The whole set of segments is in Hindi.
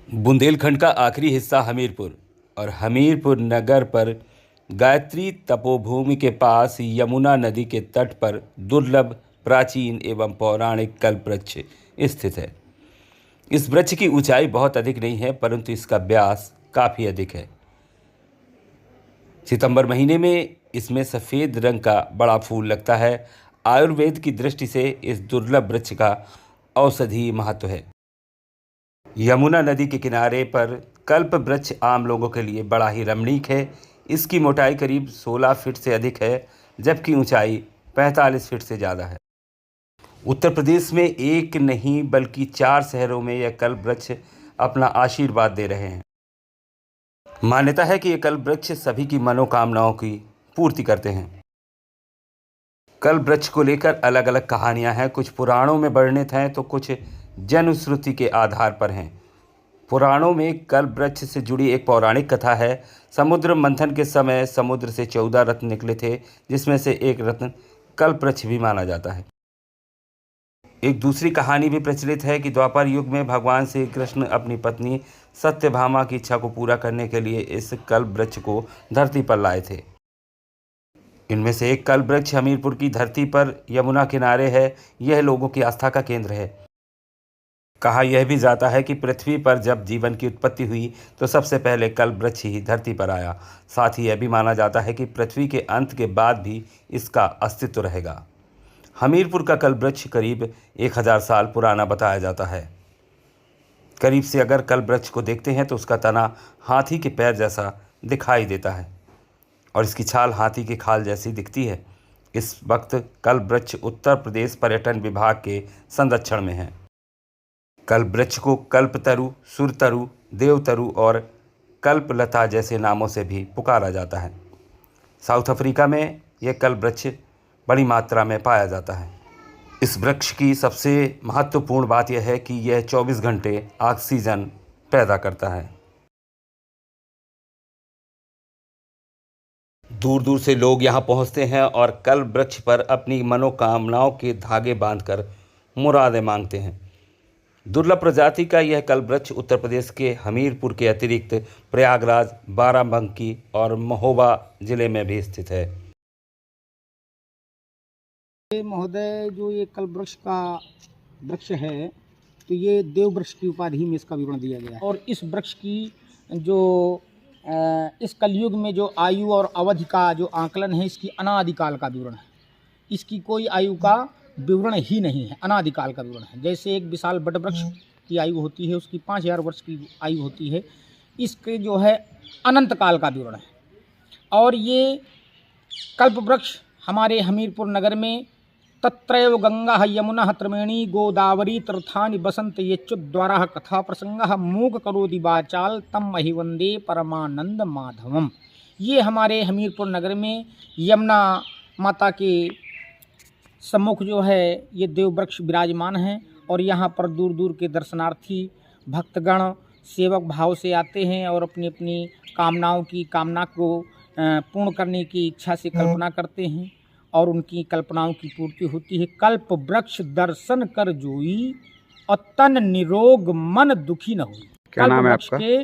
बुंदेलखंड का आखिरी हिस्सा हमीरपुर और हमीरपुर नगर पर गायत्री तपोभूमि के पास यमुना नदी के तट पर दुर्लभ, प्राचीन एवं पौराणिक कल्प वृक्ष स्थित है। इस वृक्ष की ऊंचाई बहुत अधिक नहीं है, परंतु इसका व्यास काफ़ी अधिक है। सितंबर महीने में इसमें सफ़ेद रंग का बड़ा फूल लगता है। आयुर्वेद की दृष्टि से इस दुर्लभ वृक्ष का औषधीय महत्व है। यमुना नदी के किनारे पर कल्प वृक्ष आम लोगों के लिए बड़ा ही रमणीक है। इसकी मोटाई करीब 16 फीट से अधिक है, जबकि ऊंचाई 45 फीट से ज़्यादा है। उत्तर प्रदेश में एक नहीं बल्कि 4 शहरों में यह कल्प वृक्ष अपना आशीर्वाद दे रहे हैं। मान्यता है कि ये कल्प वृक्ष सभी की मनोकामनाओं की पूर्ति करते हैं। कल्प वृक्ष को लेकर अलग अलग कहानियां हैं। कुछ पुराणों में वर्णित हैं तो कुछ जनश्रुति के आधार पर हैं। पुराणों में कल्प वृक्ष से जुड़ी एक पौराणिक कथा है। समुद्र मंथन के समय समुद्र से 14 रत्न निकले थे, जिसमें से एक रत्न कल्प वृक्ष भी माना जाता है। एक दूसरी कहानी भी प्रचलित है कि द्वापर युग में भगवान श्री कृष्ण अपनी पत्नी सत्यभामा की इच्छा को पूरा करने के लिए इस कल्प वृक्ष को धरती पर लाए थे। इनमें से एक कल्प वृक्ष हमीरपुर की धरती पर यमुना किनारे है। यह लोगों की आस्था का केंद्र है। कहा यह भी जाता है कि पृथ्वी पर जब जीवन की उत्पत्ति हुई तो सबसे पहले कल्प वृक्ष ही धरती पर आया। साथ ही यह भी माना जाता है कि पृथ्वी के अंत के बाद भी इसका अस्तित्व रहेगा। हमीरपुर का कल्प वृक्ष करीब 1000 साल पुराना बताया जाता है। करीब से अगर कल्प वृक्ष को देखते हैं तो उसका तना हाथी के पैर जैसा दिखाई देता है और इसकी छाल हाथी के खाल जैसी दिखती है। इस वक्त कल्प वृक्ष उत्तर प्रदेश पर्यटन विभाग के संरक्षण में है। कल्प वृक्ष को कल्पतरु, सुरतरु, देवतरु और कल्पलता जैसे नामों से भी पुकारा जाता है। साउथ अफ्रीका में यह कल्प वृक्ष बड़ी मात्रा में पाया जाता है। इस वृक्ष की सबसे महत्वपूर्ण बात यह है कि यह 24 घंटे ऑक्सीजन पैदा करता है। दूर दूर से लोग यहाँ पहुँचते हैं और कल्प वृक्ष पर अपनी मनोकामनाओं के धागे बांधकर मुरादें मांगते हैं। दुर्लभ प्रजाति का यह कल्प वृक्ष उत्तर प्रदेश के हमीरपुर के अतिरिक्त प्रयागराज, बाराबंकी और महोबा जिले में भी स्थित है। महोदय, जो ये कल्प वृक्ष का वृक्ष है तो ये देव वृक्ष की उपाधि में इसका विवरण दिया गया है। और इस वृक्ष की जो इस कलयुग में जो आयु और अवधि का जो आकलन है, इसकी अनादिकाल का विवरण है। इसकी कोई आयु का विवरण ही नहीं है, अनादिकाल का विवरण है। जैसे एक विशाल बट वृक्ष की आयु होती है, उसकी 5000 वर्ष की आयु होती है। इसके जो है अनंत काल का विवरण है। और ये कल्प वृक्ष हमारे हमीरपुर नगर में तत्रैव गंगा यमुना त्रिवेणी गोदावरी तीर्थानि बसंत येच्युद्वारा कथा प्रसंग मूक करोति वाचाल तम महि वंदे परमानंद माधवम। ये हमारे हमीरपुर नगर में यमुना माता के सम्मुख जो है ये देव वृक्ष विराजमान हैं। और यहाँ पर दूर दूर के दर्शनार्थी भक्तगण सेवक भाव से आते हैं और अपनी अपनी कामना को पूर्ण करने की इच्छा से कल्पना करते हैं और उनकी कल्पनाओं की पूर्ति होती है। कल्प वृक्ष दर्शन कर जोई और तन निरोग मन दुखी न हुई। क्या नाम है आपका? के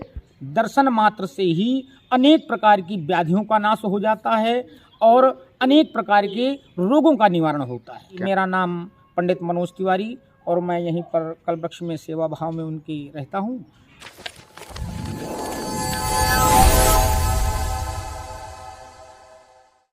दर्शन मात्र से ही अनेक प्रकार की व्याधियों का नाश हो जाता है और अनेक प्रकार के रोगों का निवारण होता है। मेरा नाम पंडित मनोज तिवारी और मैं यहीं पर कल्प वृक्ष में सेवा भाव में उनकी रहता हूँ।